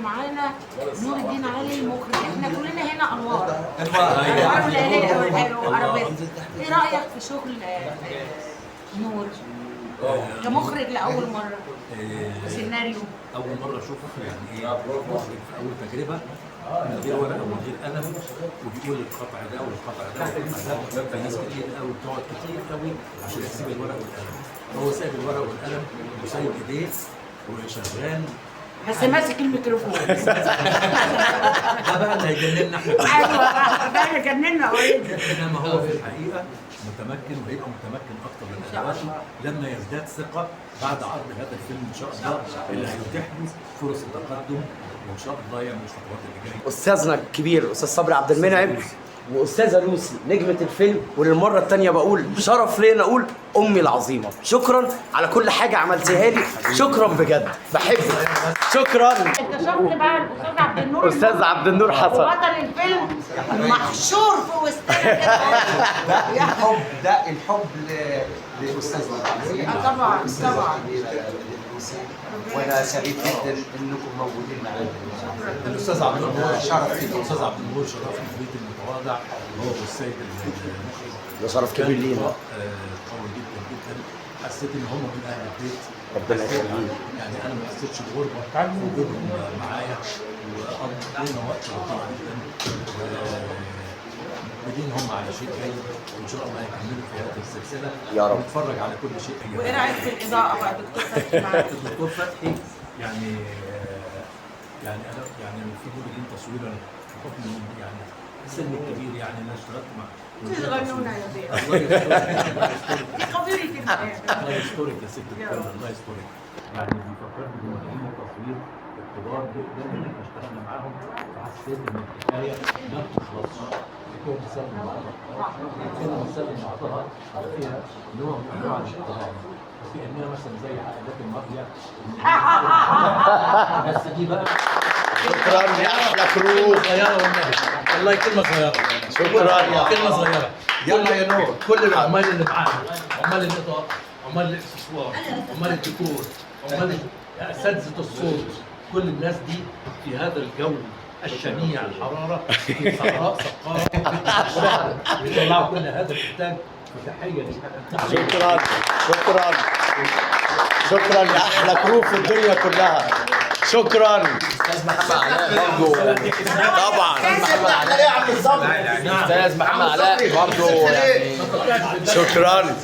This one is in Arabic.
معانا نور الدين علي المخرج، احنا كلنا هنا انوار. أيوة. وعربية. ايه رايك في شغل نور كمخرج لاول مره؟ سيناريو اول مره اشوفه يعني ايه مخرج في اول تجربه من غير ورقه ومن غير قلم وبيقول القطع ده والقطع ده والقطع ده. فناس كتير قوي بتقعد كتير قوي عشان تسيب الورق والقلم. هو سايب الورق والقلم وسايب ايديه وشغال بس ماسك الميكروفون. ده بقى اللي هيجننا احنا. ايوه ده اللي جننا اوريدي. انما هو في الحقيقه متمكن وهيبقى متمكن اكتر من ادواته لما يزداد ثقه بعد عرض هذا الفيلم ان شاء الله اللي هيتيح له فرص التقدم وان شاء الله يعمل الخطوات اللي جايه. استاذنا الكبير استاذ صبري عبد المنعم واستاذه لوسي نجمه الفيلم، وللمره الثانيه بقول شرف لينا اقول امي العظيمه، شكرا على كل حاجه عملتيها لي، شكرا بجد بحبك، شكرا. اكتشفت بقى الاستاذ عبد النور، استاذ عبد النور حسن بطل الفيلم محشور في وسطنا كده. ده الحب لاستاذنا طبعا طبعا. وانا سعيد جدا انكم موجودين معانا. الاستاذ عبد النور شرف لي. الاستاذ عبد النور شرفني في بيت المتواضع هو والسيد المخرج. ده شرف كبير لينا. قوي جدا جدا. حسيت ان هم من اهل البيت. ربنا يخليك. يعني انا ما حسيتش بغربه في وجودهم معايا وقضينا وقت لطيف جدا. مقبلين هم على شيء جيد وان شاء الله هيكملوا في هذه السلسله يا رب. ونتفرج على كل شيء. وايه رايك في الاضاءه بقى دكتور فتحي معاك؟ الدكتور فتحي يعني انا يعني في دور جديد تصويرا بحكم يعني السن الكبير يعني انا اشتغلت مع صغنونه يا بيه. الله يسترك خبيري كده. الله يسترك يا ست الكل الله يسترك. يعني بيفكرني بمواعيد التصوير الكبار جدا اللي احنا اشتغلنا معاهم فحسيت ان الحكايه ما بتخلصش. الحكايه بتسلم بعضها. الحكايه بتسلم بعضها فيها نوع من انواع الاحترام. وفي انها مثلا زي عائلات المافيا. بس دي بقى شكرا يا احلى كروب. صغيره والنبي والله كلمه صغيره. شكرا. كلمه صغيره. يلا يا نور. كل العمال اللي معانا عمال الاضاءه عمال الاكسسوار عمال الديكور عمال اساتذه الصوت كل الناس دي في هذا الجو الشنيع الحراره في صحراء سقاره بيطلعوا كل هذا الانتاج وتحيه للتحرير. شكرا شكرا شكرا يا احلى كروب في الدنيا كلها. شكرا. استاذ محمد علاء برضه طبعا. استاذ محمد علاء برضه يعني شكرا.